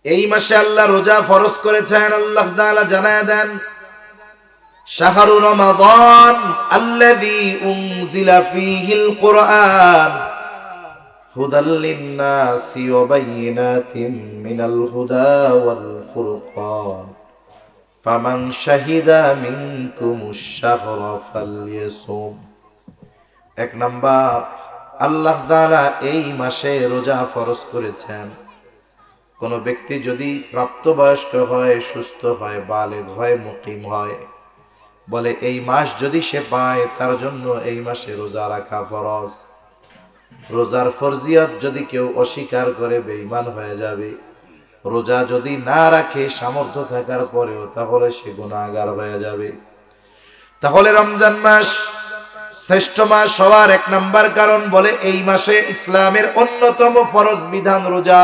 এই মাসে আল্লাহ রোজা ফরজ করেছেন। আল্লাহ তাআলা জানায় দেন, শাহরু রমাদান আল্লাযী উনজিলা ফীহিল কুরআন হুদাল লিন-নাসি ওয়া বায়িনাতিন মিনাল হুদা ওয়াল ফুরকান ফামান শাহিদা মিনকুমুশ শাহরা ফালইয়াসুম। এক নাম্বার, আল্লাহ তাআলা এই মাসে রোজা ফরজ করেছেন। কোন ব্যক্তি যদি প্রাপ্তবয়স্ক হয়, সুস্থ হয়, বালেগ হয়, মুকিম হয়, বলে এই মাস যদি সে পায় তার জন্য এই মাসে রোজা রাখা ফরজ। রোজার ফরজিয়ত যদি কেউ অস্বীকার করে বেঈমান হয়ে যাবে। রোজা যদি না রাখে সামর্থ্য থাকার পরেও, তাহলে সে গুনাহগার হয়ে যাবে। তাহলে রমজান মাস শ্রেষ্ঠ মাস হওয়ার এক নাম্বার কারণ, বলে এই মাসে ইসলামের অন্যতম ফরজ বিধান রোজা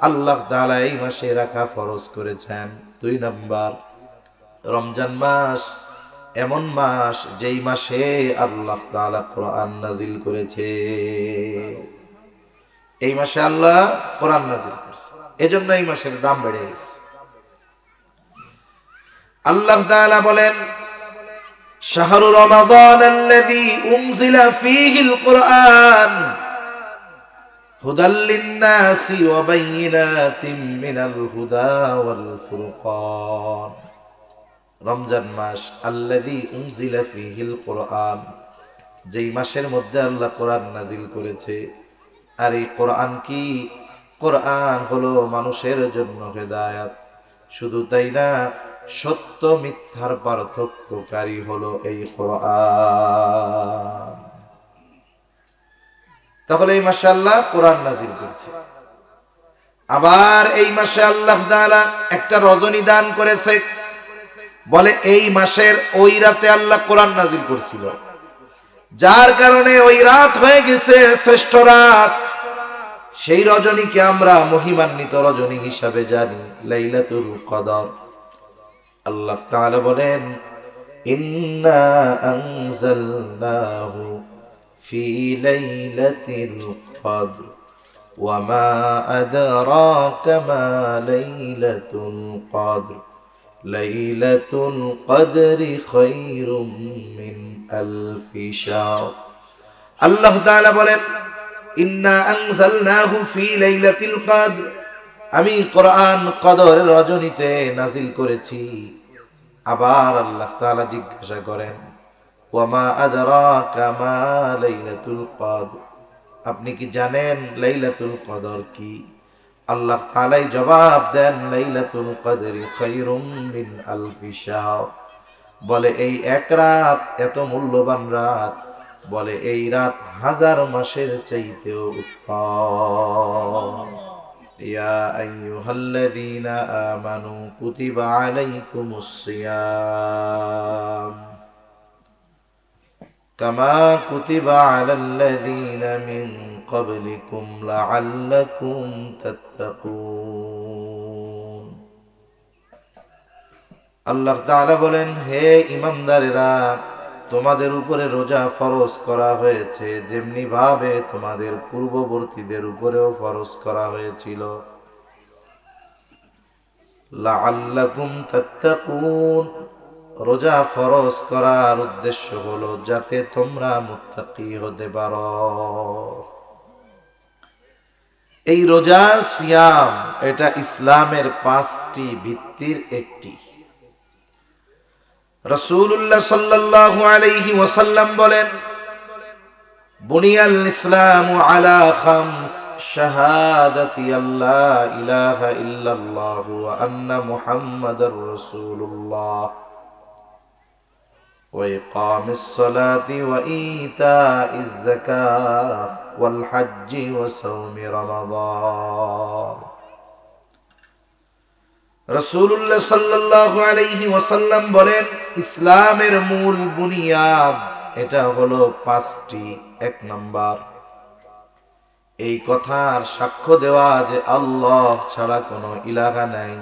আল্লাহ তাআলা এই মাসে রাখা ফরজ করেছেন। দুই নাম্বার, রমজান মাস এমন মাস যেই মাসে আল্লাহ তাআলা কোরআন নাজিল করেছে। এই মাসে আল্লাহ কোরআন নাজিল করেছে, এজন্য এই মাসের দাম বেড়ে গেছে। আল্লাহ তাআলা বলেন, শাহরু রমাদান আল্লাযী উনজিলা ফীহিল কুরআন হুদাল লিন-নাসি ওয়া বায়িনাতিন মিনাল হুদা ওয়াল ফুরকান। রমজান মাস আল্লাযী উনজিলা ফীহিল কুরআন, যেই মাসের মধ্যে আল্লাহ কোরআন নাজিল করেছে। আর এই কোরআন কি? কোরআন হলো মানুষের জন্য হেদায়েত। শুধু তাই না, সত্য মিথ্যার পার্থক্যকারী হলো এই কোরআন। তাহলে এই মাসে আল্লাহ কোরআন নাজিল করেছে। আবার এই মাসে আল্লাহ তাআলা একটা রজনী দান করেছে, বলে এই মাসের ওই রাতে আল্লাহ কোরআন নাজিল করছিল, যার কারণে ওই রাত হয়ে গেছে শ্রেষ্ঠ রাত। সেই রজনীকে আমরা মহিমান্বিত রজনী হিসাবে জানি, লাইলাতুল কদর। আল্লাহ তাআলা বলেন, ইন্না আনজালনাহু ফি লাইলাতিল কদর ওয়া মা আদরাকা মা লাইলাতুল কদর লাইলাতুল কদরি খায়রুম মিন আলফি শাহর। আল্লাহ তাআলা বলেন, ইন্না আনজালনাহু ফি লাইলাতিল কদর, আমি কোরআন কদরের রজনীতে নাজিল করেছি। আবার আল্লাহ তাআলা জিজ্ঞাসা করেন, ওয়া মা আদরাকা মা লাইলাতুল কদর, আপনি কি জানেন লাইলাতুল কদর কি? আল্লাহ তাআলাই জবাব দেন, লাইলাতুল কদরি খায়রুম মিন আলফি শাহর। বলে এই এক রাত এত মূল্যবান রাত, বলে এই রাত হাজার মাসের চাইতেও উত্তম। ইয়া আইয়ুহাল্লাযীনা আমানু কুতিবা আলাইকুমুস সিয়াম কামা কুতিবা আলাল্লাযীনা মিন ক্বাবলিকুম লাআল্লাকুম তাত্তাকুন। আল্লাহ তাআলা বলেন, হে ঈমানদারেরা, তোমাদের উপরে রোজা ফরজ করা হয়েছে যেমনি ভাবে তোমাদের পূর্ববর্তীদের উপরেও ফরজ করা হয়েছিল। লাআল্লাকুম তাত্তাকুন, রোজা ফরজ করার উদ্দেশ্য হলো যাতে তোমরা মুত্তাকি হতে পারো। এই রোজা সিয়াম, এটা ইসলামের 5টি ভিত্তির একটি। রাসূলুল্লাহ সাল্লাল্লাহু আলাইহি ওয়াসাল্লাম বলেন, বুনিয়াল ইসলামু আলা খামস, শাহাদাতি আল্লা ইলাহা ইল্লাল্লাহ ওয়া আন্না মুহাম্মাদার রাসূলুল্লাহ ওয়া ইকামিস সালাতি ওয়া ইতাইজ যাকাত ওয়াল হজ্জি ওয়া সাওমি রমাদান। রাসূলুল্লাহ সাল্লাল্লাহু আলাইহি ওয়াসাল্লাম বলেন, ইসলামের মূল বুনিয়াদ এটা হলো 5টি। 1 নাম্বার, এই কথার সাক্ষ্য দেওয়া যে আল্লাহ ছাড়া কোনো ইলাহা নাই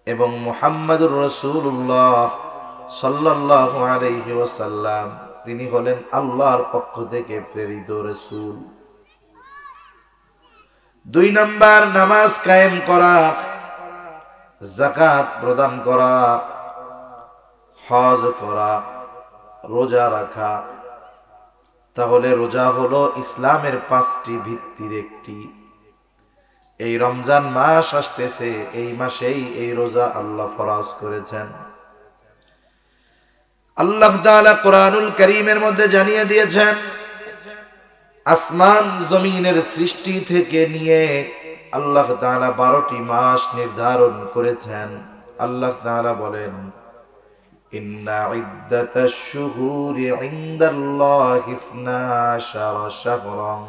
এবং মুহাম্মাদুর রাসূলুল্লাহ সাল্লাল্লাহু আলাইহি ওয়াসাল্লাম তিনি হলেন আল্লাহর পক্ষ থেকে প্রেরিত রাসূল। 2 নাম্বার নামাজ কায়েম করা, যাকাত প্রদান করা, হজ করা, রোজা রাখা। তাহলে রোজা হলো ইসলামের 5টি ভিত্তির একটি। এই রমজান মাস আসতেছে, এই মাসেই এই রোজা আল্লাহ ফরজ করেছেন। আল্লাহ তাআলা কোরআনুল কারীমের মধ্যে জানিয়ে দিয়েছেন, আসমান জমিনের সৃষ্টি থেকে নিয়ে আল্লাহ তাআলা 12টি মাস নির্ধারণ করেছেন। আল্লাহ তাআলা বলেন, ইন্না ইদ্দাতাশ শুহুরি ইনদাল্লাহি 12 শাহরান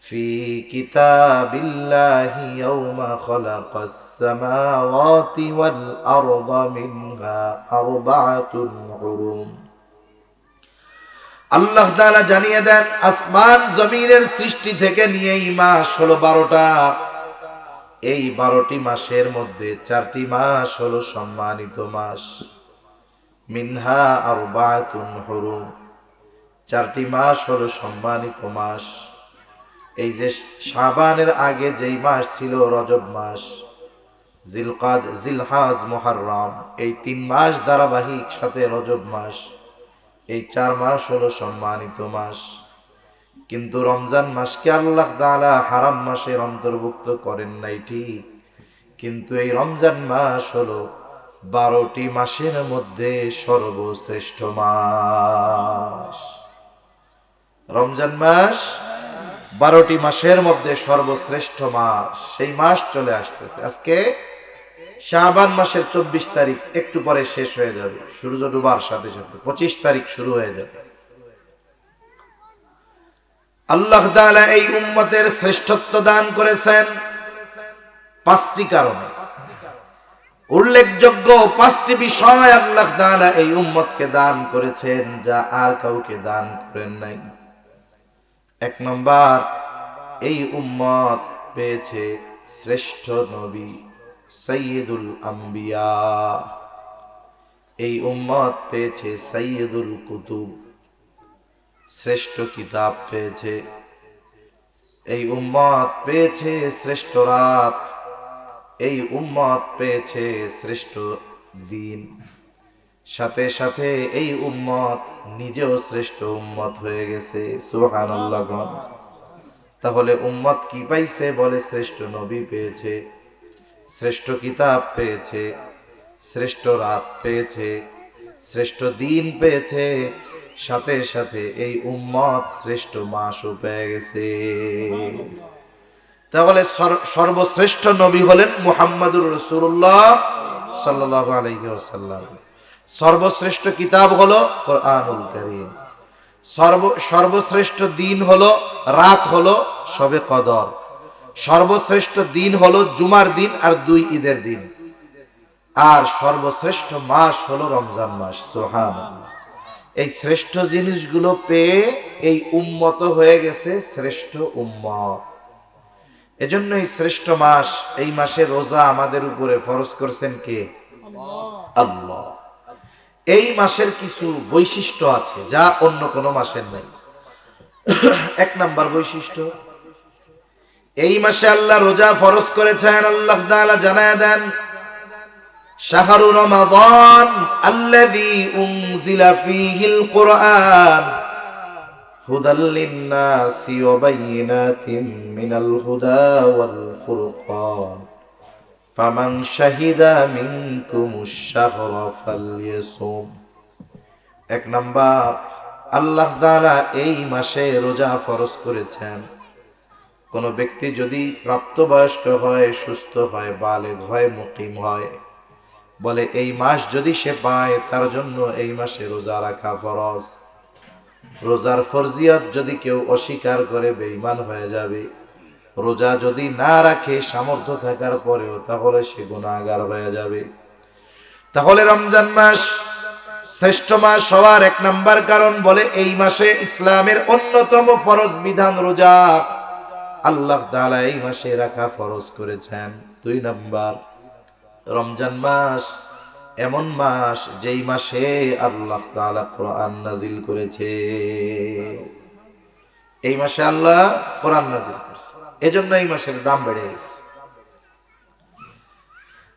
ফি কিতাবিল্লাহি ইয়াওমা খালাকাস সামাওয়াতি ওয়াল আরদা মিনহা আরবাআতুন হুরুম। আল্লাহ তাআলা জানিয়ে দেন, আসমান জমিনের সৃষ্টি থেকে নিয়ে এই মাস হলো 12টা। এই 12টি মাসের মধ্যে 4টি মাস হলো সম্মানিত মাস। মিনহা আরবাআতুন হুরুম, 4টি মাস হলো সম্মানিত মাস। এই যে শাবানের আগে যেই মাস ছিল রজব মাস, জিলকাদ, জিলহাজ, মুহররম, এই 3 মাস ধারাবাহিক সাথে রজব মাস, এই 4 মাস হলো সম্মানিত মাস। কিন্তু রমজান মাসকে আল্লাহ তাআলা হারাম মাসের অন্তর্ভুক্ত করেন নাই ঠিক, কিন্তু এই রমজান মাস হলো 12টি মাসের মধ্যে সর্বশ্রেষ্ঠ মাস। রমজান মাস 12টি মাসের মধ্যে সর্বশ্রেষ্ঠ মাস। সেই মাস চলে আসতেছে। আজকে শাবান মাসের 24 তারিখ, একটু পরে শেষ হয়ে যাবে, সূর্য ডুবার সাথে সাথে 25 তারিখ শুরু হয়ে যাবে। আল্লাহ তাআলা এই উম্মতের শ্রেষ্ঠত্ব দান করেছেন 5টি কারণে। উল্লেখযোগ্য 5টি বিষয় আল্লাহ তাআলা এই উম্মতকে দান করেছেন, যা আর কাউকে দান করেন নাই। 1 নাম্বার, এই উম্মত পেয়েছে শ্রেষ্ঠ নবী, সাইয়্যিদুল আম্বিয়া। এই উম্মত পেয়েছে সাইয়্যিদুল কুতুব, শ্রেষ্ঠ কিতাব পেয়েছে। এই উম্মত পেয়েছে শ্রেষ্ঠ রাত। এই উম্মত পেয়েছে শ্রেষ্ঠ দিন। সাথে সাথে এই উম্মত নিজেও শ্রেষ্ঠ উম্মত হয়ে গেছে। সুবহানাল্লাহ। তাহলে উম্মত কি পাইছে? বলে শ্রেষ্ঠ নবী পেয়েছে, শ্রেষ্ঠ কিতাব পেয়েছে, শ্রেষ্ঠ রাত পেয়েছে, শ্রেষ্ঠ দিন পেয়েছে, সাথে সাথে এই উম্মত শ্রেষ্ঠ মাসও পেয়ে গেছে। তাহলে সর্বশ্রেষ্ঠ নবী হলেন মুহাম্মাদুর রাসূলুল্লাহ সাল্লাল্লাহু আলাইহি ওয়াসাল্লাম। সর্বশ্রেষ্ঠ কিতাব হলো কোরআনুল কারীম। সর্বশ্রেষ্ঠ দিন হলো, রাত হলো শবে কদর। সর্বশ্রেষ্ঠ দিন হলো জুমার দিন আর 2 ঈদের দিন। আর সর্বশ্রেষ্ঠ মাস হলো রমজান মাস। সুবহানাল্লাহ। এই শ্রেষ্ঠ জিনিসগুলো পেয়ে এই উম্মত হয়ে গেছে শ্রেষ্ঠ উম্মত। এজন্য এই শ্রেষ্ঠ মাস, এই মাসে রোজা আমাদের উপরে ফরজ করেছেন কে? আল্লাহ। এই মাসের কিছু বৈশিষ্ট্য আছে যা অন্য কোনো মাসের নাই। 1 নাম্বার বৈশিষ্ট্য, এই মাসে আল্লাহ রোজা ফরজ করেছেন। আল্লাহ তাআলা জানায় দেন, শাহরু রমাদান আল্লাযী উনজিলা ফীহিল কুরআন হুদাল লিন-নাসি ওয়া বায়িনাতিন মিনাল হুদা ওয়াল ফুরকান ফামান শাহিদা মিনকুমুশ শাহরা ফালইয়াসুম। 1 নাম্বার, আল্লাহ তাআলা এই মাসে রোজা ফরজ করেছেন। কোন ব্যক্তি যদি প্রাপ্তবয়স্ক হয়, সুস্থ হয়, বালেগ হয়, মুকিম হয়, বলে এই মাস যদি সে পায়, তার জন্য এই মাসে রোজা রাখা ফরজ। রোজার ফরজিয়ত যদি কেউ অস্বীকার করে, বেঈমান হয়ে যাবে। রোজা যদি না রাখে সামর্থ্য থাকার পরেও, তাহলে সে গুনাহগার হয়ে যাবে। তাহলে রমজান মাস শ্রেষ্ঠ মাস হওয়ার 1 নাম্বার কারণ, বলে এই মাসে ইসলামের অন্যতম ফরজ বিধান রোজা আল্লাহ তাআলা এই মাসে রাখা ফরজ করেছেন। 2 নাম্বার, রমজান মাস এমন মাস যেই মাসে আল্লাহ তাআলা কোরআন নাজিল করেছে। এই মাসে আল্লাহ কোরআন নাজিল করেছে। এজন্য এই মাসের দাম বেড়ে গেছে।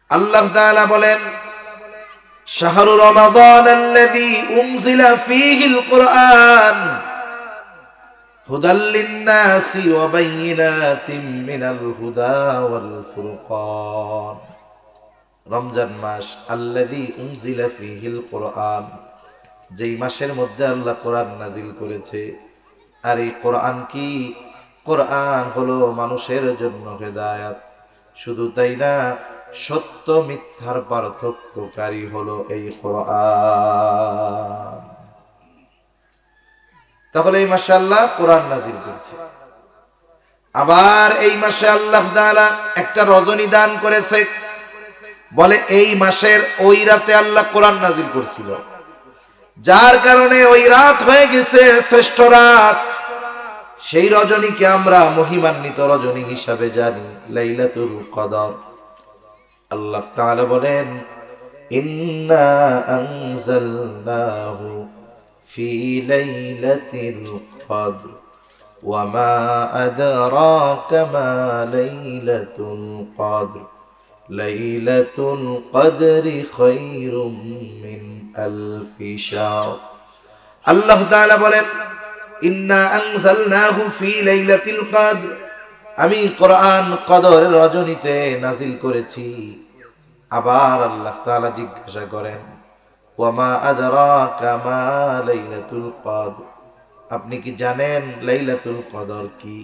আল্লাহ তাআলা বলেন, শাহরু রমাদান আল্লাযী উনজিলা ফীহিল কুরআন হুদাল লিন-নাসি ওয়া বায়িনাতিন মিনাল হুদা ওয়াল ফুরকান। রমজান মাস আল্লাযী উনজিলা ফীহিল কুরআন, যেই মাসের মধ্যে আল্লাহ কোরআন নাজিল করেছে। আর এই কোরআন কি? কোরআন হলো মানুষের জন্য হেদায়েত। শুধু তাই না, সত্য মিথ্যার পার্থক্যকারী হলো এই কোরআন। তাহলে এই মাসে আল্লাহ কোরআন নাজিল করেছে। আবার এই মাসে আল্লাহ তাআলা একটা রজনী দান করেছে। বলে এই মাসের ওই রাতে আল্লাহ কোরআন নাজিল করছিল, যার কারণে ওই রাত হয়ে গেছে শ্রেষ্ঠ রাত। সেই রজনীকে আমরা মহিমান্বিত রজনী হিসাবে জানি, লাইলাতুল কদর। আল্লাহ তাআলা বলেন, ইন্না আনজালনাহু ফি লাইলাতিল কদর ওয়া মা আদরাকা মা লাইলাতুল কদর লাইলাতুল কদরি খায়রুম মিন আলফি শাহর। আল্লাহ তাআলা বলেন, ইন্না আনজালনাহু ফি লাইলাতিল কদর, আমি কোরআন কদরের রজনীতে নাজিল করেছি। আবার আল্লাহ তাআলা জিজ্ঞাসা করেন, ওয়া মা আদরাকা মা লাইলাতুল কদর, আপনি কি জানেন লাইলাতুল কদর কি?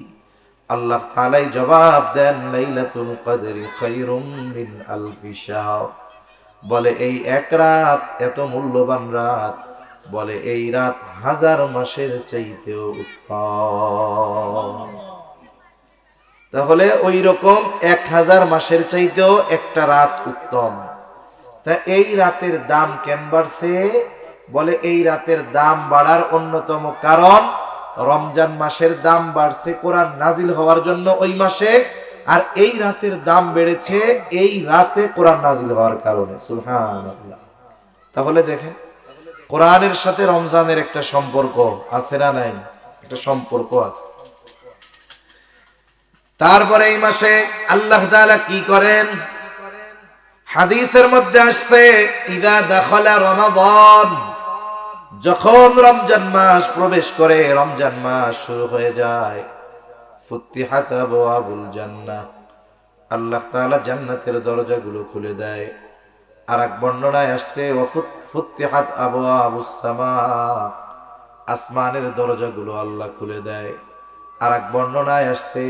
আল্লাহ তাআলাই জবাব দেন, লাইলাতুল কদরি খায়রুম মিন আলফি শাহর। বলে এই এক রাত এত মূল্যবান রাত, বলে এই রাত 1000 মাসের চাইতেও উত্তম। তাহলে ওই রকম 1000 মাসের চাইতেও একটা রাত উত্তম। তা এই রাতের দাম কেন বাড়ছে? বলে এই রাতের দাম বাড়ার অন্যতম কারণ, রমজান মাসের দাম বাড়ছে কোরআন নাজিল হওয়ার জন্য ওই মাসে, আর এই রাতের দাম বেড়েছে এই রাতে কোরআন নাজিল হওয়ার কারণে। সুবহানাল্লাহ। তাহলে দেখেন, কোরআনের সাথে রমজানের একটা সম্পর্ক আছে না নাই? একটা সম্পর্ক আছে। তারপরে এই মাসে আল্লাহ তাআলা কি করেন? হাদিসের মধ্যে আসছে, ইদা দাখালা রমাদান, যখন রমজান মাস প্রবেশ করে, রমজান মাস শুরু হয়ে যায়, ফুতিহাত আবওয়াবুল জান্নাহ, আল্লাহ তাআলা জান্নাতের দরজাগুলো খুলে দেয়। আর এক বর্ণনায় আসছে, ফুতিহাত আবওয়াবুস সামা, আসমানের দরজাগুলো আল্লাহ খুলে দেয়। আর এক বর্ণনায় আসছে,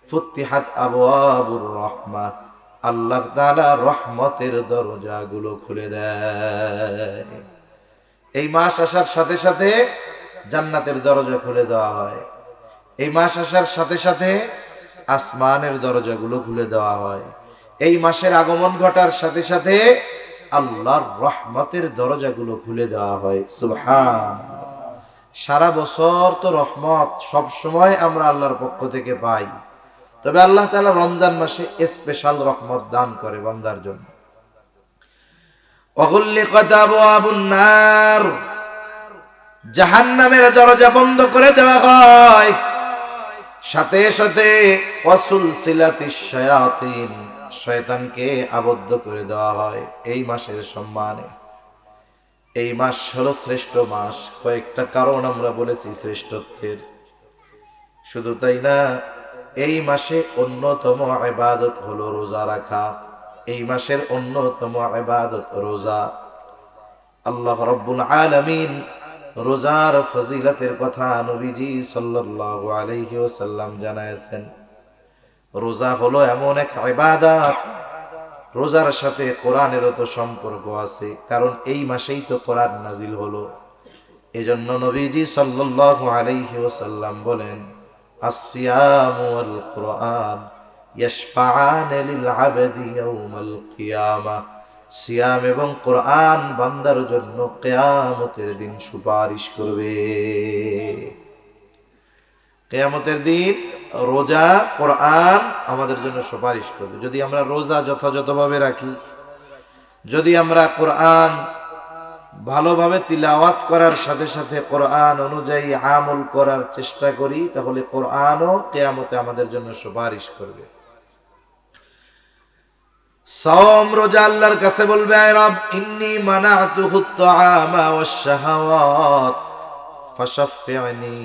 ফুতিহাত আবওয়াবুর রাহমাহ, আল্লাহ তাআলা রহমতের দরজাগুলো খুলে দেয়। এই মাস আসার সাথে সাথে জান্নাতের দরজা খুলে দেওয়া হয়। এই মাস আসার সাথে সাথে আসমানের দরজাগুলো খুলে দেওয়া হয়। এই মাসের আগমন ঘটার সাথে সাথে আল্লাহর রহমতের দরজাগুলো খুলে দেওয়া হয়। সুবহানাল্লাহ। সারা বছর তো রহমত সব সময় আমরা আল্লাহর পক্ষ থেকে পাই, তবে আল্লাহ তাআলা রমজান মাসে স্পেশাল রহমত দান করে বান্দার জন্য। ওয়াগুল্লিকাত আবওয়াবুন নার, জাহান্নামের দরজা বন্ধ করে দেওয়া হয়। সাথে সাথে ওয়াসুলসিলাতিশ শায়াতিন, শয়তানকে আবদ্ধ করে দেওয়া হয় এই মাসের সম্মানে। এই মাস হলো শ্রেষ্ঠ মাস। কয়েকটা কারণ আমরা বলেছি শ্রেষ্ঠত্বের। শুধু তাই না, এই মাসে অন্যতম ইবাদত হলো রোজা রাখা। এই মাসের অন্যতম ইবাদত রোজা। আল্লাহ রাব্বুল আলামিন রোজার ফজিলতের কথা নবীজি সাল্লাল্লাহু আলাইহি ওয়াসাল্লাম জানায়েছেন। রোজা হলো এমন এক ইবাদত, রোজার সাথে কোরআনেরও তো সম্পর্ক আছে, কারণ এই মাসেই তো কোরআন নাজিল হলো। এজন্য নবীজি সাল্লাল্লাহু আলাইহি ওয়াসাল্লাম বলেন, আসসিয়ামু ওয়াল কুরআন ইয়াশফাআন লিল আবদি ইয়াউমাল কিয়ামাহ, সিয়াম এবং কোরআন বান্দার জন্য কিয়ামতের দিন সুপারিশ করবে। কিয়ামতের দিন রোজা, কোরআন আমাদের জন্য সুপারিশ করবে। যদি আমরা রোজা যথাযথভাবে রাখি, যদি আমরা কোরআন ভালোভাবে তিলাওয়াত করার সাথে সাথে কোরআন অনুযায়ী আমল করার চেষ্টা করি, তাহলে কোরআনও কিয়ামতে আমাদের জন্য সুপারিশ করবে। সাওম রোজা আল্লাহর কাছে বলবে, আয় রব ইন্নী মানাতুহু আত-তাআমা ওয়াশ-শাহাওয়াত ফাশাফি'নি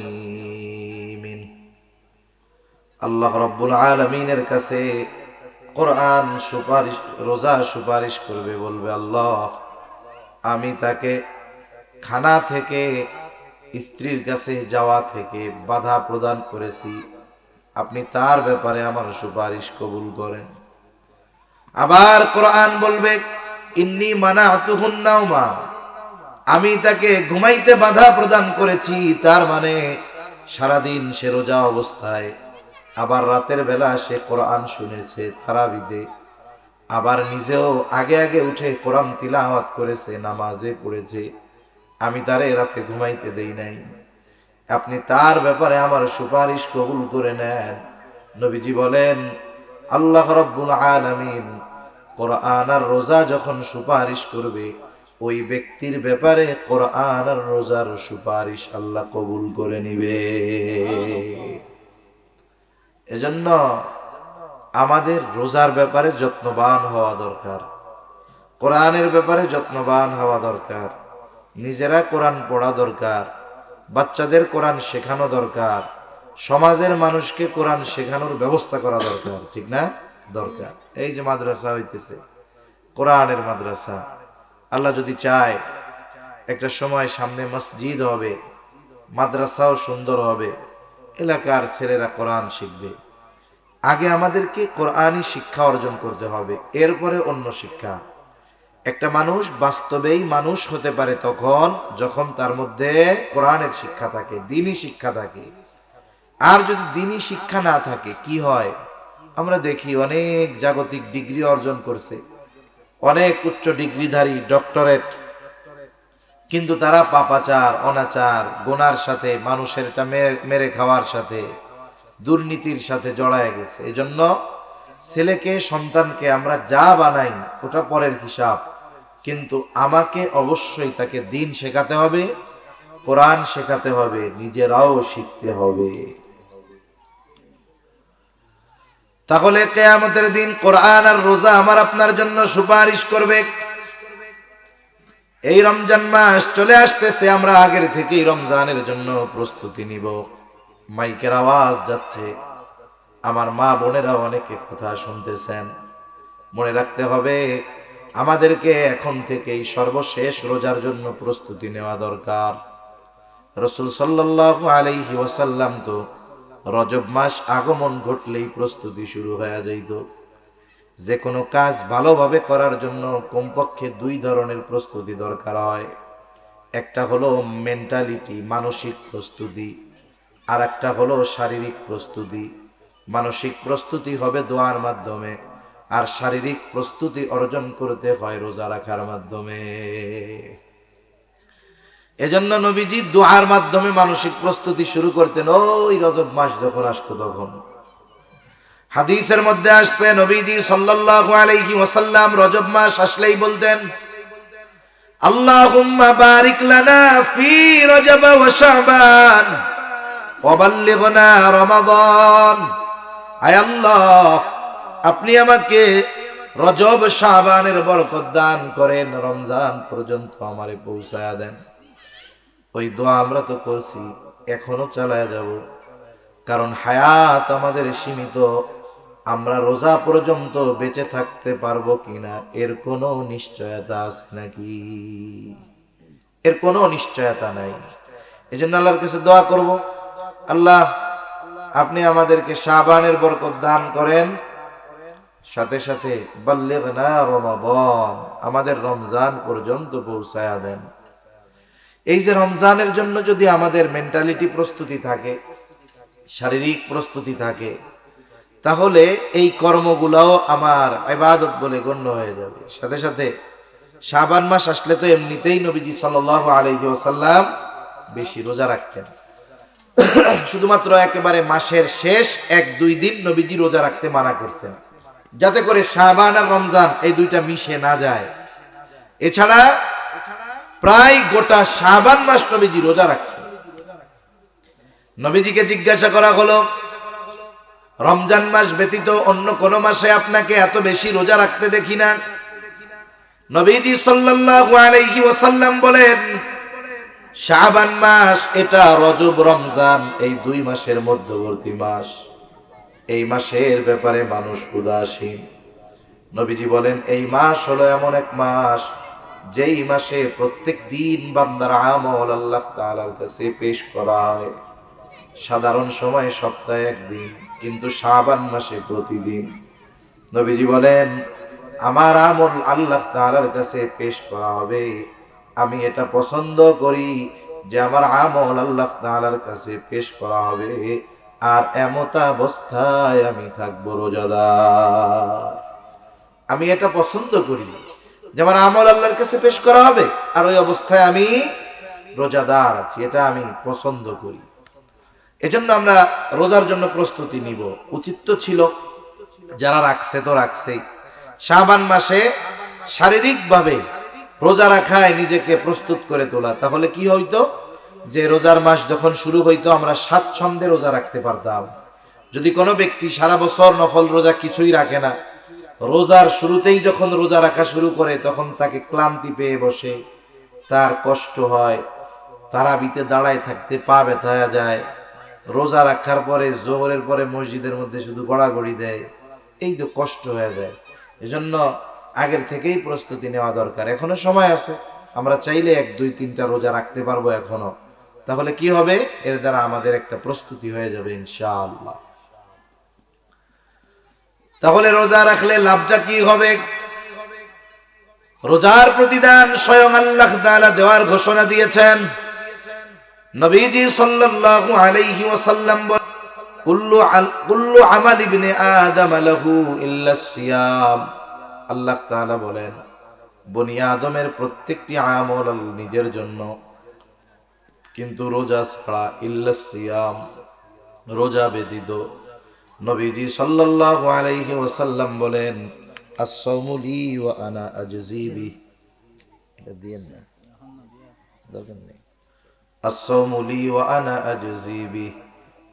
মিন। আল্লাহ রাব্বুল আলামিনের কাছে কোরআন সুপারিশ, রোজা সুপারিশ করবে, বলবে আল্লাহ আমি তাকে খানা থেকে, স্ত্রীর কাছে যাওয়া থেকে বাধা প্রদান করেছি, আপনি তার ব্যাপারে আমার সুপারিশ কবুল করেন। আবার কোরআন বলবে ইন্নী মানাতুহুন নাওমা, আমি তাকে ঘুমাইতে বাধা প্রদান করেছি, তার মানে সারাদিন সে রোজা অবস্থায়, আবার রাতের বেলা সে কোরআন শুনেছে তারাবিতে, আবার নিজেও আগে আগে উঠে কোরআন তিলাওয়াত করেছে, নামাজে পড়েছে, আমি তারে রাতে ঘুমাইতে দেই নাই, আপনি তার ব্যাপারে আমার সুপারিশ কবুল করে নেন। নবীজি বলেন আল্লাহ রাব্বুল আলামিন কোরআন আর রোজা যখন সুপারিশ করবে, ওই ব্যক্তির ব্যাপারে কোরআন আর রোজার সুপারিশ আল্লাহ কবুল করে নিবে। এজন্য আমাদের রোজার ব্যাপারে যত্নবান হওয়া দরকার, কোরআনের ব্যাপারে যত্নবান হওয়া দরকার, নিজেরা কোরআন পড়া দরকার, বাচ্চাদের কোরআন শেখানো দরকার, সমাজের মানুষকে কোরআন শেখানোর ব্যবস্থা করা দরকার, ঠিক না? দরকার। এই যে মাদ্রাসা হইতেছে, কোরআনের মাদ্রাসা, আল্লাহ যদি চায় একটা সময় সামনে মসজিদ হবে, মাদ্রাসাও সুন্দর হবে, এলাকার ছেলেরা কোরআন শিখবে। আগে আমাদেরকে কোরআনী শিক্ষা অর্জন করতে হবে, এরপরে অন্য শিক্ষা। একটা মানুষ বাস্তবেই মানুষ হতে পারে তখন যখন তার মধ্যে কোরআনের শিক্ষা থাকে, দ্বীনি শিক্ষা থাকে। আর যদি দ্বীনি শিক্ষা না থাকে কি হয়? আমরা দেখি অনেক জাগতিক ডিগ্রি অর্জন করছে, অনেক উচ্চ ডিগ্রিধারী, ডক্টরেট, কিন্তু তারা পাপাচার, অনাচার, গুনার সাথে, মানুষেরটা মেরে খাওয়ার সাথে, দুর্নীতির সাথে জড়ায় গেছে। এজন্য ছেলেকে, সন্তানকে আমরা যা বানাই ওটা পরের হিসাব, কিন্তু আমাকে অবশ্যই তাকে দ্বীন শেখাতে হবে, কোরআন শেখাতে হবে, নিজেরাও শিখতে হবে। তাহলে কিয়ামতের দিন কোরআন আর রোজা আমার আপনার জন্য সুপারিশ করবে। এই রমজান মাস চলে আসতেছে, আমরা আগের থেকেই রমজানের জন্য প্রস্তুতি নিব। মাইকের আওয়াজ যাচ্ছে, আমার মা বোনেরা অনেকে কথা শুনতেছেন। মনে রাখতে হবে আমাদেরকে এখন থেকেই সর্বশেষ রোজার জন্য প্রস্তুতি নেওয়া দরকার। রাসূল সাল্লাল্লাহু আলাইহি ওয়াসাল্লাম তো রজব মাস আগমন ঘটলেই প্রস্তুতি শুরু হয়ে যাইত। যে কোনো কাজ ভালোভাবে করার জন্য কমপক্ষে দুই ধরনের প্রস্তুতি দরকার হয়। একটা হলো মেন্টালিটি, মানসিক প্রস্তুতি, আর একটা হলো শারীরিক প্রস্তুতি। মানসিক প্রস্তুতি হবে দোয়ার মাধ্যমে, আর শারীরিক প্রস্তুতি অর্জন করতে হয় রোজা রাখার মাধ্যমে। এজন্য নবীজি দোয়ার মাধ্যমে মানসিক প্রস্তুতি শুরু করতেন ওই রজব মাস যখন আসতো তখন। হাদিসের মধ্যে আসছে নবীজি সাল্লাল্লাহু আলাইহি ওয়াসাল্লাম রজব মাস আসলেই বলতেন আল্লাহুম্মা বারিক লানা ফি রজব ওয়া শাবান ওয়া বাল্লিগনা রমাদান। আয় আল্লাহ, আপনি আমাকে রজব শাবানের বরকত দান করেন, রমজান পর্যন্ত আমারে পৌঁছায়া দেন। ওই দোয়া আমরা তো করছি, এখনো চালায়া যাব, কারণ হায়াত আমাদের সীমিত। আমরা রোজা পর্যন্ত বেঁচে থাকতে পারবো কিনা এর কোনো নিশ্চয়তা আছে নাকি? এর কোনো নিশ্চয়তা নাই। এই জন্য আল্লাহর কাছে দোয়া করব, আল্লাহ আপনি আমাদেরকে শাবানের বরকত দান করেন, সাথে সাথে বাল্লিগনা রমাদান, আমাদের রমজান পর্যন্ত পৌঁছায়া দেন। এই যে রমজানের জন্য যদি আমাদের মেন্টালিটি প্রস্তুতি থাকে, শারীরিক প্রস্তুতি থাকে, তাহলে এই কর্মগুলাও আমার ইবাদত বলে গণ্য হয়ে যাবে। সাথে সাথে শাবান মাস আসলে তো এমনিতেই নবীজি সাল্লাল্লাহু আলাইহি ওয়াসাল্লাম বেশি রোজা রাখতেন। শুধুমাত্র একেবারে মাসের শেষ 1-2 দিন নবীজি রোজা রাখতে মানা করছেন, যাতে করে শাবান আর রমজান এই দুইটা মিশে না যায়। এছাড়া প্রায় গোটা শাবান মাস নবীজি রোজা রাখছেন। নবীজিকে জিজ্ঞাসা করা হলো, রমজান মাস ব্যতীত অন্য কোন মাসে আপনাকে এত বেশি রোজা রাখতে দেখি না। নবীজি সাল্লাল্লাহু আলাইহি ওয়াসাল্লাম বলেন, শাবান মাস এটা রজব রমজান এই দুই মাসের মধ্যবর্তী মাস। এই মাসের ব্যাপারে মানুষ উদাসীন। নবীজি বলেন, এই মাস হলো এমন এক মাস যেই মাসে প্রত্যেক দিন বান্দার আমল আল্লাহ তাআলার কাছে পেশ করা হয়। সাধারণ সময় সপ্তাহে একদিন, কিন্তু শাবান মাসে প্রতিদিন। নবীজি বলেন, আমার আমল আল্লাহ তাআলার কাছে পেশ করা হবে। আমি এটা পছন্দ করি যে আমার আমল আল্লাহ তাআলার কাছে পেশ করা হবে, আর এমত অবস্থায় আমি থাকবো রোজাদার। আমি এটা পছন্দ করি যে আমার আমল আল্লাহর কাছে পেশ করা হবে, আর ওই অবস্থায় আমি রোজাদার আছি, এটা আমি পছন্দ করি। এজন্য আমরা রোজার জন্য প্রস্তুতি নিব। উচিত তো ছিল, যারা রাখছে তো রাখছেই, শাবান মাসে শারীরিকভাবে রোজা রাখায় নিজেকে প্রস্তুত করে তোলা। তাহলে কি হইতো, যে রোজার মাস যখন শুরু হইতো আমরা স্বাচ্ছন্দ্যে রোজা রাখতে পারতাম। যদি কোনো ব্যক্তি সারা বছর নফল রোজা কিছুই রাখে না, রোজার শুরুতেই যখন রোজা রাখা শুরু করে তখন তাকে ক্লান্তি পেয়ে বসে, তার কষ্ট হয়, তারাবিতে দাঁড়ায় থাকতে পা ব্যথা যায়, রোজা রাখার পরে জোহরের পরে মসজিদের মধ্যে শুধু গড়াগড়ি দেয়, এই তো কষ্ট হয়ে যায়। এজন্য আগের থেকেই প্রস্তুতি নেওয়া দরকার। এখনো সময় আছে, আমরা চাইলে 1, 2, 3টা রোজা রাখতে পারবো এখনো। তাহলে কি হবে, এর দ্বারা আমাদের একটা প্রস্তুতি হয়ে যাবে ইনশাআল্লাহ। তাহলে রোজা রাখলে লাভটা কি হবে? রোজার প্রতিদান স্বয়ং আল্লাহ তাআলা দেওয়ার ঘোষণা দিয়েছেন। নবীজি সাল্লাল্লাহু আলাইহি ওয়াসাল্লাম বলেন, কুল্লু আমাল ইবনে আদম লাহু ইল্লা সিয়াম। আল্লাহ তাআলা বলেন, বনি আদমের প্রত্যেকটি আমল নিজের জন্য, কিন্তু রোজা ছাড়া, ইল্লা সিয়াম, রোজা ব্যতীত। নবীজি সাল্লাল্লাহু আলাইহি ওয়াসাল্লাম বলেন, আস-সাওমু লি ওয়া আনা আজজি বিহি। এটা দিয়েন না, দরকার নেই। আস-সাওমু লি ওয়া আনা আজজি বিহি।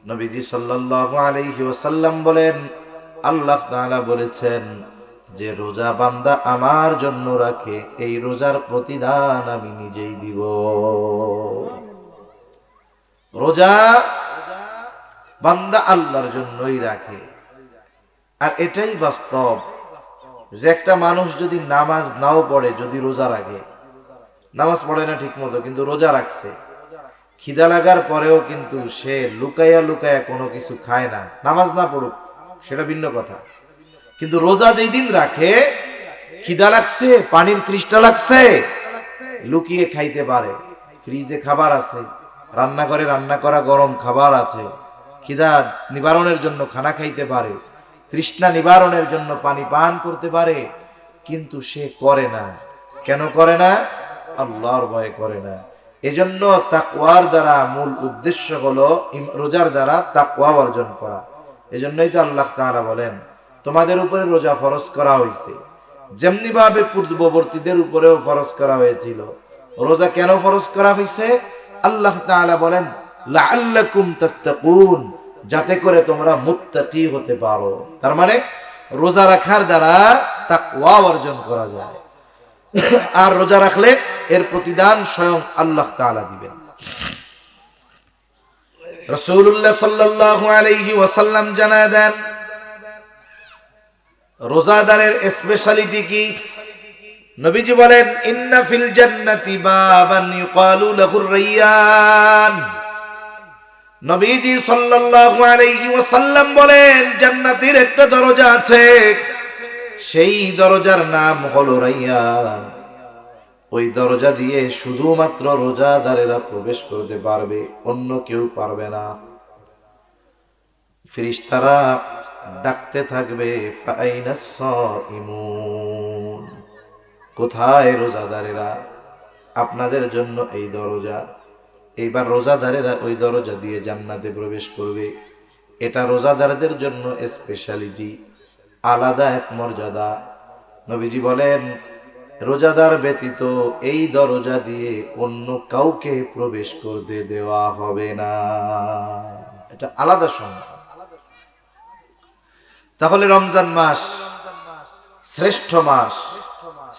নবীজি সাল্লাল্লাহু আলাইহি ওয়াসাল্লাম বলেন, আল্লাহ তাআলা বলেছেন যে রোজা বান্দা আমার জন্য রাখে, এই রোজার প্রতিদান আমি নিজেই দিব। রোজা বান্দা আল্লাহর জন্যই রাখে। আর এটাই বাস্তব যে একটা মানুষ যদি নামাজ নাও পড়ে, যদি রোজা রাখে, নামাজ পড়ে না ঠিক মতো কিন্তু রোজা রাখছে, খিদা লাগার পরেও কিন্তু সে লুকাইয়া লুকাইয়া কোনো কিছু খায় না, নামাজ না পড়ুক সেটা ভিন্ন কথা, কিন্তু রোজা যেই দিন রাখে, খিদা লাগছে, পানির তৃষ্ণা লাগছে, লুকিয়ে খাইতে পারে। ফ্রিজে খাবার আছে, রান্নাঘরে রান্না করা গরম খাবার আছে, খিদা নিবারণের জন্য খানা খাইতে পারে, তৃষ্ণা নিবারণের জন্য পানি পান করতে পারে, কিন্তু সে করে না। কেন করে না? আল্লাহর ভয়ে করে না। এজন্য তাকওয়ার দ্বারা মূল উদ্দেশ্য হলো রোজার দ্বারা তাকওয়া অর্জন করা। এজন্যই তো আল্লাহ তাআলা বলেন, তোমাদের উপরে রোজা ফরজ করা হয়েছে, যেমনি ভাবে পূর্ববর্তীদের উপরেও ফরজ করা হয়েছিল। রোজা কেন ফরজ করা হয়েছে? আল্লাহ তাআলা বলেন, লাআল্লাকুম তাত্তাকুন, যাতে করে তোমরা মুত্তাকি হতে পারো। তার মানে রোজা রাখার দ্বারা তাকওয়া অর্জন করা যায়, আর রোজা রাখলে এর প্রতিদান স্বয়ং আল্লাহ তাআলা দিবেন। রাসূলুল্লাহ সাল্লাল্লাহু আলাইহি ওয়াসাল্লাম জানায় দেন, রোজাদারের স্পেশালিটি কি? নবীজি বলেন, ইন্না ফিল জান্নাতি বাবান ইউকালু লাহুর রায়্যান। নবীজি সাল্লাল্লাহু আলাইহি ওয়াসাল্লাম বলেন, জান্নাতের একটা দরজা আছে, সেই দরজার নাম হলো রায়্যান। ওই দরজা দিয়ে শুধুমাত্র রোজাদারেরা প্রবেশ করতে পারবে, অন্য কেউ পারবে না। ফেরেশতারা ডাকতে থাকবে, ফাআইনাস সাইমুন, কোথায় রোজাদারেরা? আপনাদের জন্য এই দরজা। এইবার রোজাদারেরা ওই দরজা দিয়ে জান্নাতে প্রবেশ করবে। এটা রোজাদারদের জন্য স্পেশালিটি, আলাদা এক মর্যাদা। নবীজি বলেন, রোজাদার ব্যতীত এই দরজা দিয়ে অন্য কাউকে প্রবেশ করতে দেওয়া হবে না। এটা আলাদা সম্মান। তাহলে রমজান মাস শ্রেষ্ঠ মাস,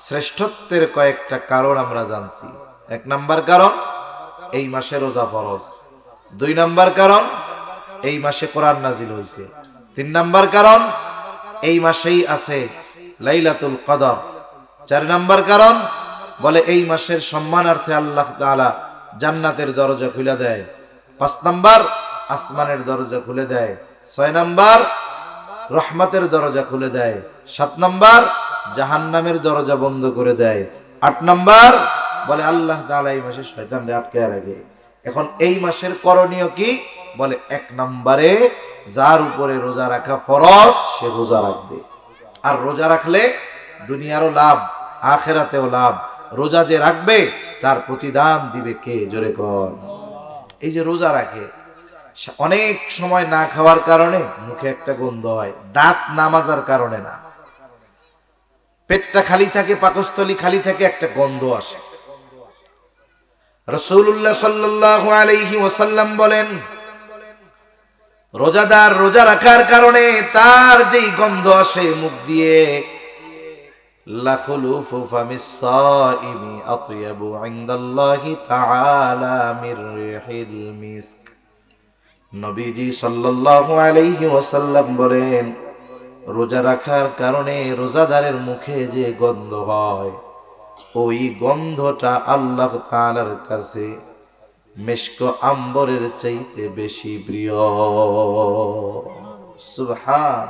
শ্রেষ্ঠত্বের কয়েকটা কারণ আমরা জানছি। 1 নাম্বার কারণ, এই মাসে রোজা ফরজ। 2 নাম্বার কারণ, এই মাসে কোরআন নাজিল হয়েছে। 3 নাম্বার কারণ, এই মাসেই আছে লাইলাতুল কদর। 4 নাম্বার কারণ, বলে এই মাসের সম্মানার্থে আল্লাহ তাআলা জান্নাতের দরজা খুলে দেয়। 5 নাম্বার, আসমানের দরজা খুলে দেয়। 6 নাম্বার, রহমতের দরজা খুলে দেয়। 7 নাম্বার, জাহান্নামের দরজা বন্ধ করে দেয়। 8 নাম্বার, বলে আল্লাহ তাআলা এই মাসে শয়তানকে আটকায় রাখে। এখন এই মাসের করণীয় কি? বলে 1 নম্বরে যার উপরে রোজা রাখা ফরজ সে রোজা রাখবে। আর রোজা রাখলে দুনিয়ারও লাভ, আখিরাতেও লাভ। রোজা যে রাখবে তার প্রতিদান দিবে কে? জোরে কর। এই যে রোজা রাখে, অনেক সময় না খাওয়ার কারণে মুখে একটা গন্ধ হয়, দাঁত না মাজার কারণে না, পেটটা খালি থাকে, পাকস্থলী খালি থাকে, একটা গন্ধ আসে। রাসূলুল্লাহ সাল্লাল্লাহু আলাইহি ওয়াসাল্লাম বলেন, রোজাদার রোজা রাখার কারণে তার যেই গন্ধ আসে মুখ দিয়ে, লাখুলুফু ফামিস সাইমি আতয়াবু ইনদাল্লাহি তাআলা মির রিহিল মিস্ক। নবীজি সাল্লাল্লাহু আলাইহি ওয়াসাল্লাম বলেন, রোজা রাখার কারণে রোজাদারের মুখে যে গন্ধ হয়, ওই গন্ধটা আল্লাহ তাআলার কাছে মিশক আম্বরের চাইতে বেশি প্রিয়। সুবহান।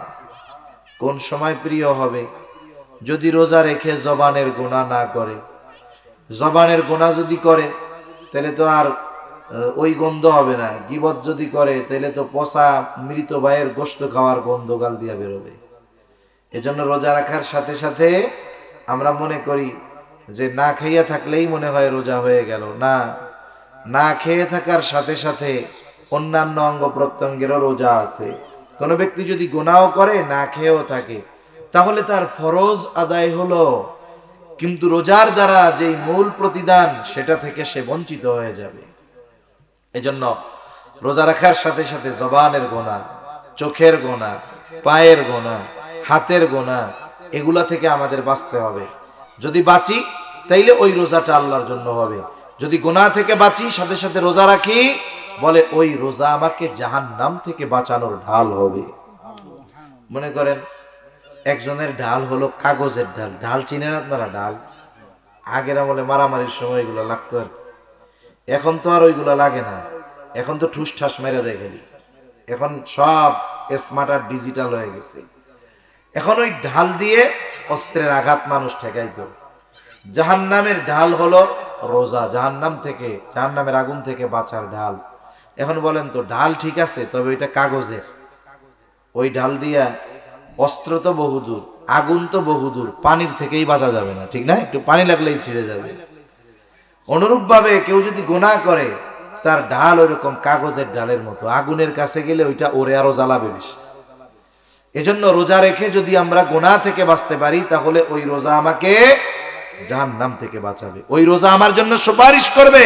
কোন সময় প্রিয় হবে? যদি রোজা রেখে জবানের গুনাহ না করে। জবানের গুনাহ যদি করে তাহলে তো আর ওই গন্ধ হবে না। গীবত যদি করে তাহলে তো পচা মৃত ভাইয়ের গোশত খাওয়ার গন্ধ গাল দিয়া বেরোবে। এজন্য রোজা রাখার সাথে সাথে আমরা মনে করি যে না খাইয়া থাকলেই মনে হয় রোজা হয়ে গেল। না, না খেয়ে থাকার সাথে সাথে অন্যান্য অঙ্গ প্রত্যঙ্গেরও রোজা আছে। কোনো ব্যক্তি যদি গুনাহ করে, না খেয়েও থাকে, তাহলে তার ফরজ আদায় হলো, কিন্তু রোজার দ্বারা যেই মূল প্রতিদান সেটা থেকে সে বঞ্চিত হয়ে যাবে। এজন্য রোজা রাখার সাথে সাথে জবানের গুনাহ, চোখের গুনাহ, পায়ের গুনাহ, হাতের গুনাহ, এগুলা থেকে আমাদের বাঁচতে হবে। যদি বাঁচি তাইলে ওই রোজাটা আল্লাহর জন্য হবে। যদি গুনাহ থেকে বাঁচি সাথে সাথে রোজা রাখি, বলে ওই রোজা আমাকে জাহান্নাম থেকে বাঁচানোর ঢাল হবে। মনে করেন একজনের ঢাল হলো কাগজের ঢাল। ঢাল চিনেন আপনারা? ঢাল আগের আমলে মারামারির সময় এগুলো লাগতো আর, এখন তো আর ওইগুলো লাগে না। এখন তো ঠুস ঠাস মেরে দেয় খালি। এখন সব স্মার্ট আর ডিজিটাল হয়ে গেছে। এখন ওই ঢাল দিয়ে অস্ত্রের আঘাত মানুষ ঠেকাইতো। জাহান্নামের ঢাল হলো রোজা, জাহান্নামের আগুন থেকে বাঁচার ঢাল। এখন বলেন তো ঢাল ঠিক আছে, তবে ওইটা কাগজের। ওই ঢাল দিয়া অস্ত্র তো বহুদূর, আগুন তো বহুদূর, পানির থেকেই বাঁচা যাবে না, ঠিক না? একটু পানি লাগলেই ছিঁড়ে যাবে। অনুরূপ ভাবে কেউ যদি গুনাহ করে, তার ঢাল ওইরকম কাগজের ঢালের মতো, আগুনের কাছে গেলে ওইটা ওরে আরো জ্বালাবে বেশি। এজন্য রোজা রেখে যদি আমরা গুনাহ থেকে বাঁচতে পারি, তাহলে ওই রোজা আমাকে জাহান্নাম থেকে বাঁচাবে। ওই রোজা আমার জন্য সুপারিশ করবে,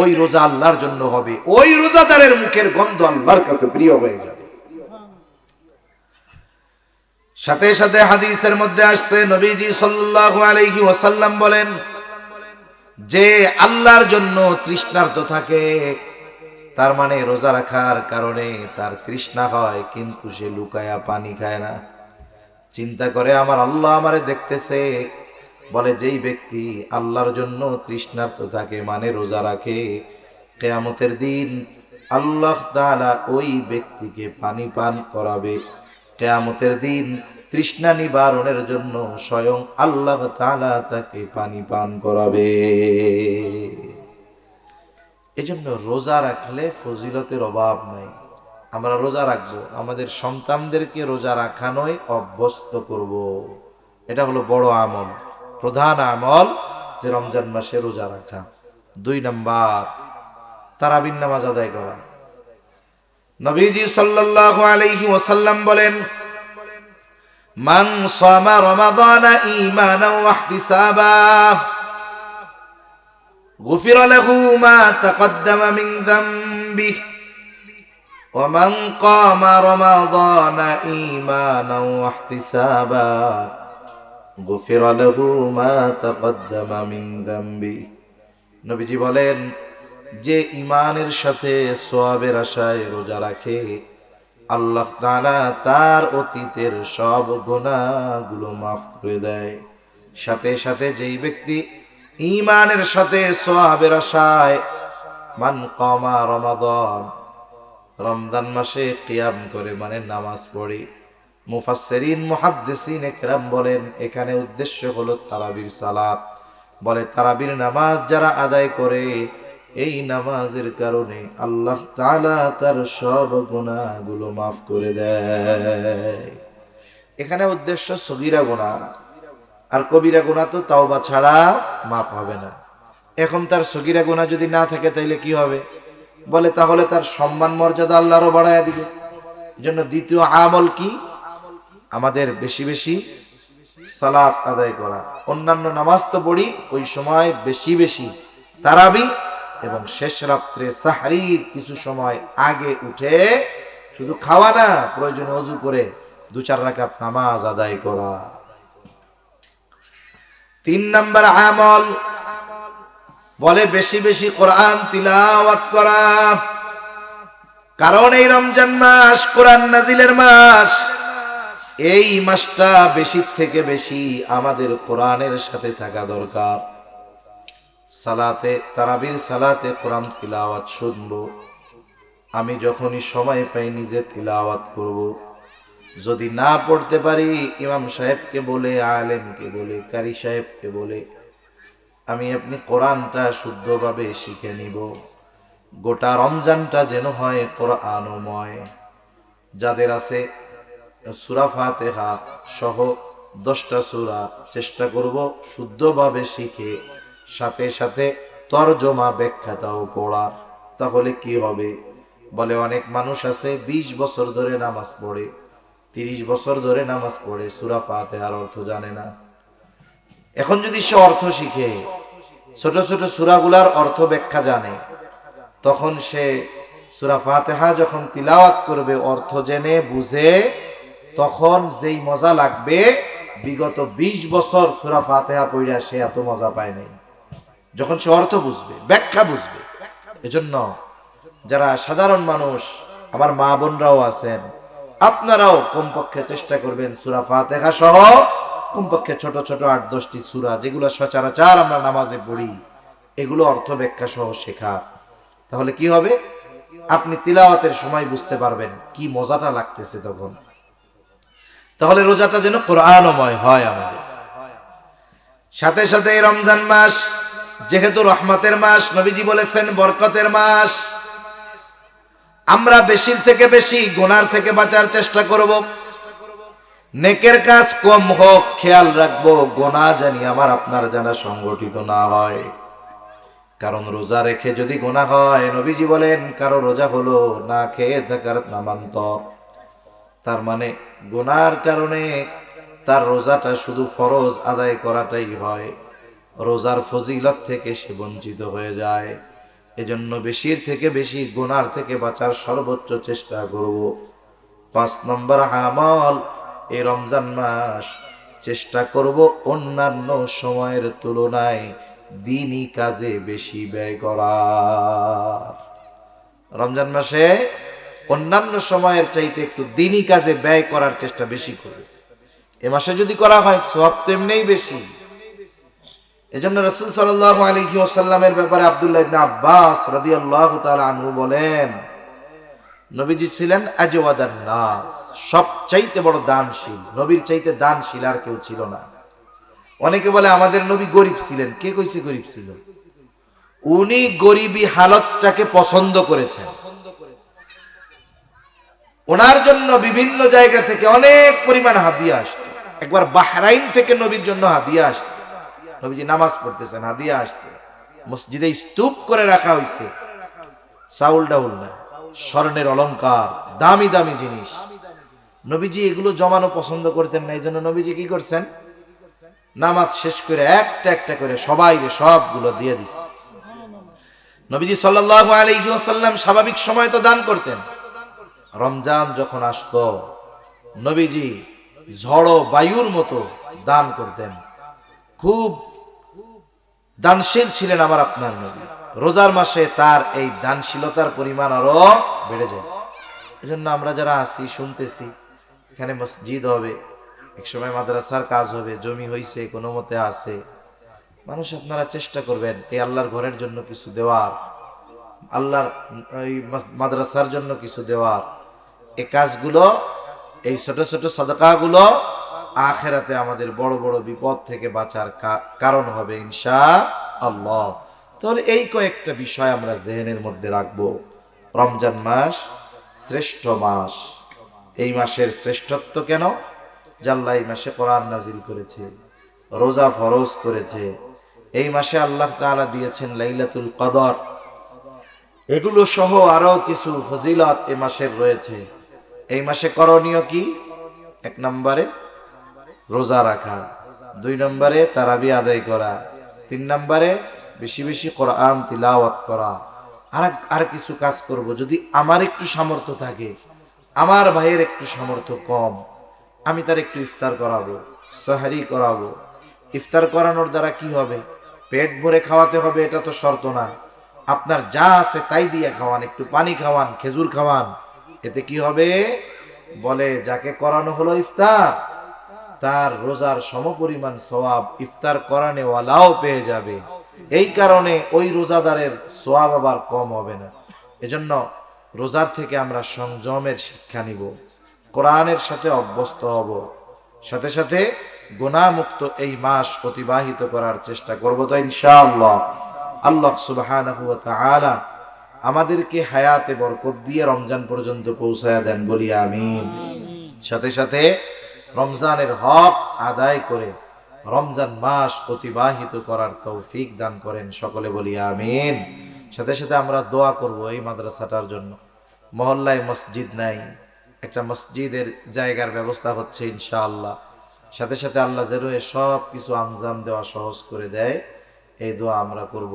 ওই রোজা আল্লাহর জন্য হবে, ওই রোজাদারের মুখের গন্ধ আল্লাহর কাছে প্রিয় হয়ে যাবে। সাথে সাথে হাদিসের মধ্যে আসছে, নবীজি সাল্লাল্লাহু আলাইহি ওয়াসাল্লাম বলেন, যে আল্লাহর জন্য তৃষ্ণার্ত থাকে, তার মানে রোজা রাখার কারণে তার তৃষ্ণা হয়, কিন্তু সে লুকায়া পানি খায় না। চিন্তা করে আমার আল্লাহ আমারে দেখতেছে। বলে যেই ব্যক্তি আল্লাহর জন্য তৃষ্ণার্ত থাকে, মানে রোজা রাখে, কিয়ামতের দিন আল্লাহ তাআলা ওই ব্যক্তিকে পানি পান করাবে। কিয়ামতের দিন তৃষ্ণা নিবারণের জন্য স্বয়ং আল্লাহ তাআলা তাকে পানি পান করাবে। এজন্য রোজা রাখলে ফজিলতের অভাব নাই। আমরা রোজা রাখবো, আমাদের সন্তানদেরকে রোজা রাখানোই অভ্যস্ত করব। এটা হলো বড় আমল, প্রধান আমল, যে রমজান মাসে রোজা রাখা। 2 নাম্বার, তারাবির নামাজ আদায় করা। নবীজি সাল্লাল্লাহু আলাইহি ওয়াসাল্লাম বলেন, মান সামা রমাদানা ঈমানান ওয়া ইহতিসাবা গুফিরা লাহু মা তাকদ্দামা মিন যামবিহি ওয়া মান কামা রমাদানা ঈমানান ওয়া ইহতিসাবা গুফিরা লাহু মা তাকদ্দামা মিন যামবিহি। নবীজি বলেন, যে ঈমানের সাথে সওয়াবের আশায় রোজা রাখে, আল্লাহ তাআলা তার অতীতের সব গুনাহগুলো মাফ করে দেয়। সাথে সাথে যেই ব্যক্তি ঈমানের সাথে সওয়াবের আশায় মান কামা রমাদান, রমজান মাসে কিয়াম করে মানে নামাজ পড়ে, মুফাসসিরিন মুহাদ্দিসিন ইকরাম বলেন এখানে উদ্দেশ্য হলো তারাবির সালাত। বলে তারাবির নামাজ যারা আদায় করে, এই নামাজের কারণে আল্লাহ তাআলা তার সব গুনাহগুলো মাফ করে দেয়। এখানে উদ্দেশ্য সগীরা গুনাহ, আর কবিরা গুনাহ তো তাওবা ছাড়া মাফ হবে না। এখন তার সগীরা গুনাহ যদি না থাকে তাইলে কি হবে? বলে তাহলে তার সম্মান মর্যাদা আল্লাহ আরো বাড়ায়া দিবে। এজন্য দ্বিতীয় আমল কি? আমাদের বেশি বেশি সালাত আদায় করা। অন্যান্য নামাজ তো পড়ি, ওই সময় বেশি বেশি তারাবি এবং শেষ রাত্রে সাহরির কিছু সময় আগে উঠে শুধু খাওয়া না, প্রয়োজনে ওযু করে 2-4 রাকাত নামাজ আদায় করা। 3 নাম্বার আমল বলে বেশি বেশি কোরআন তিলাওয়াত করা। কারণ এই রমজান মাস কোরআন নাজিলের মাস। এই মাসটা বেশি থেকে বেশি আমাদের কোরআনের সাথে থাকা দরকার। সালাতে তারাবির সালাতে কোরআন তিলাওয়াত শুনবো। আমি যখনই সময় পাই নিজে তিলাওয়াত করব। যদি না পড়তে পারি ইমাম সাহেবকে বলে, আলেমকে বলে, কারি সাহেবকে বলে আমি আপনি কোরআনটা শুদ্ধভাবে শিখে নিব। গোটা রমজানটা যেন হয় কোরআনময়। যাদের আছে সূরা ফাতিহা সহ 10টা সূরা চেষ্টা করব শুদ্ধভাবে শিখে সাথে সাথে তরজমা ব্যাখ্যাটাও পড়ার। তাহলে কি হবে? বলে অনেক মানুষ আছে 20 বছর ধরে নামাজ পড়ে, 30 বছর ধরে নামাজ পড়ে, সূরা ফাতিহার অর্থ জানে না। এখন যদি সে অর্থ শিখে, ছোট ছোট সূরাগুলার অর্থ ব্যাখ্যা জানে, তখন সে সূরা ফাতিহা যখন তিলাওয়াত করবে অর্থ জেনে বুঝে, তখন যেই মজা লাগবে বিগত 20 বছর সূরা ফাতিহা পড়া সে এত মজা পায় নাই, যখন সে অর্থ বুঝবে, ব্যাখ্যা বুঝবে। এজন্য যারা সাধারণ মানুষ, আমার মা বোনরাও আছেন, আপনারাও কমপক্ষে চেষ্টা করবেন সূরা ফাতিহা সহ কমপক্ষে ছোট ছোট 8-10টি সূরা যেগুলো সচরাচর আমরা নামাজে পড়ি, এগুলো অর্থ ব্যাখ্যা সহ শেখা। তাহলে কি হবে? আপনি তিলাওয়াতের সময় বুঝতে পারবেন কি মজাটা লাগতেছে তখন। তাহলে রোজাটা যেন কোরআনময় হয় আমাদের। সাথে সাথে এই রমজান মাস যেহেতু রহমতের মাস, নবীজি বলেছেন বরকতের মাস। আমরা বেশির থেকে বেশি গুনার থেকে বাঁচার চেষ্টা করব। নেকের কাজ কম হোক, খেয়াল রাখবো গুনাহ জানি আমার আপনার জানা সংগঠিত না হয়। কারণ রোজা রেখে যদি গুনাহ হয়, নবীজি বলেন কারো রোজা হলো না খেয়ে থাকার নামান্তর। তার মানে গুনার কারণে তার রোজাটা শুধু ফরজ আদায় করাটাই হয়, রোজার ফজিলত থেকে সে বঞ্চিত হয়ে যায়। এজন্য বেশির থেকে বেশি গুনার থেকে বাঁচার সর্বোচ্চ চেষ্টা করব। 5 নম্বর আমল, এই রমজান মাস চেষ্টা করব অন্যান্য সময়ের তুলনায় দ্বীনি কাজে বেশি ব্যয় করার। রমজান মাসে অন্যান্য সময়ের চাইতে একটু দ্বীনি কাজে ব্যয় করার চেষ্টা বেশি করবে। এ মাসে যদি করা হয় সওয়াব তো এমনিই বেশি। এজন্য রাসূল সাল্লাল্লাহু আলাইহি ওয়াসাল্লামের ব্যাপারে আব্দুল্লাহ ইবনে আব্বাস রাদিয়াল্লাহু তাআলা আনহু বলেন, নবীজি ছিলেন আজওয়াদান নাস, সবচাইতে বড় দানশীল। নবীর চাইতে দানশীল আর কেউ ছিল না। অনেকে বলে আমাদের নবী গরিব ছিলেন। কে কইছে গরিব ছিল? উনি গরিবী হালতটাকে পছন্দ করেছেন। ওনার জন্য বিভিন্ন জায়গা থেকে অনেক পরিমাণ হাদিয়া আসতো। একবার বাহরাইন থেকে নবীর জন্য হাদিয়া আসছে। নবীজি নামাজ পড়তেছেন, হাদিয়া আসছে। মসজিদে স্তূপ করে রাখা হয়েছে, চাউল ডাউল না, স্বর্ণের অলংকার, দামি দামি জিনিস। নবীজি এগুলো জমানো পছন্দ করতেন না, এই জন্য নবীজি কি করছেন, নামাজ শেষ করে একটা একটা করে সবাই সবগুলো দিয়ে দিচ্ছে। নবীজি সাল্লাল্লাহু আলাইহি ওয়াসাল্লাম স্বাভাবিক সময় তো দান করতেন, রমজান যখন আসতো নবীজি ঝড়ো বায়ুর মতো দান করতেন। খুব দানশীল ছিলেন আমার আপনার নবী। রোজার মাসে তার এই দানশীলতার পরিমাণ আরো বেড়ে যায়। এজন্য আমরা যারা আছি শুনতেছি, এখানে মসজিদ হবে, একসময় মাদ্রাসার কাজ হবে, জমি হইছে কোনো মতে আছে, মানুষ আপনারা চেষ্টা করবেন এই আল্লাহর ঘরের জন্য কিছু দেওয়ার, আল্লাহর এই মাদ্রাসার জন্য কিছু দেওয়ার। এই কাজগুলো, এই ছোট ছোট সাদাকাগুলো আখেরাতে আমাদের বড় বড় বিপদ থেকে বাঁচার কারণ হবে ইনশাআল্লাহ। তাহলে এই কয়েকটা বিষয় আমরা জেহেনের মধ্যে রাখবো। রমজান মাস শ্রেষ্ঠ মাস। এই মাসের শ্রেষ্ঠত্ব কেন? আল্লাহ এই মাসে কোরআন নাজিল করেছে, রোজা ফরজ করেছে। এই মাসে আল্লাহ তাআলা দিয়েছেন লাইলাতুল কদর। এগুলো সহ আরো কিছু ফজিলত এই মাসের রয়েছে। এই মাসে করণীয় কি? 1 নম্বরে রোজা রাখা, 2 নম্বরে তারাবি আদায় করা, 3 নম্বরে বেশি বেশি কোরআন তিলাওয়াত করা। আর কিছু কাজ করব, যদি আমার একটু সামর্থ্য থাকে, আমার ভাইয়ের একটু সামর্থ্য কম, আমি তার একটু ইফতার করাবো, সাহারি করাবো। ইফতার করানোর দ্বারা কি হবে? পেট ভরে খাওয়াতে হবে এটা তো শর্ত না। আপনার যা আছে তাই দিয়ে খাওয়ান, একটু পানি খাওয়ান, খেজুর খাওয়ান। এতে কি হবে? বলে যাকে করানো হলো ইফতার, তার রোজার সমপরিমাণ সওয়াব ইফতার করানেওয়ালাও পেয়ে যাবে। এই কারণে ওই রোজাদারের সওয়াব আবার কম হবে না। এজন্য রোজার থেকে আমরা সংযমের শিক্ষা নিব, কোরআনের সাথে অভ্যস্ত হব, সাথে সাথে গুনাহমুক্ত এই মাস অতিবাহিত করার চেষ্টা করব তো ইনশাআল্লাহ। আল্লাহ সুবহানাহু ওয়া তাআলা আমাদেরকে হায়াতে বরকত দিয়ে রমজান পর্যন্ত পৌঁছায়া দেন, বলি আমিন। সাথে সাথে রমজানের হক আদায় করে রমজান মাস অতিবাহিত করার তৌফিক দান করেন, সকলে বলি আমিন। সাথে সাথে আমরা দোয়া করব এই মাদ্রাসাটার জন্য। মহল্লায় মসজিদ নাই, একটা মসজিদের জায়গার ব্যবস্থা হচ্ছে ইনশাআল্লাহ। সাথে সাথে আল্লাহ যেন সব কিছু আঞ্জাম দেওয়া সহজ করে দেয়, এই দোয়া আমরা করব।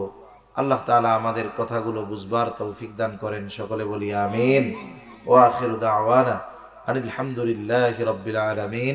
আল্লাহ তাআলা আমাদের কথাগুলো বুঝবার তৌফিক দান করেন, সকলে বলি আমিন। ওয়া আখিরু দাওয়ানা আনিল হামদুলিল্লাহি রাব্বিল আলামিন।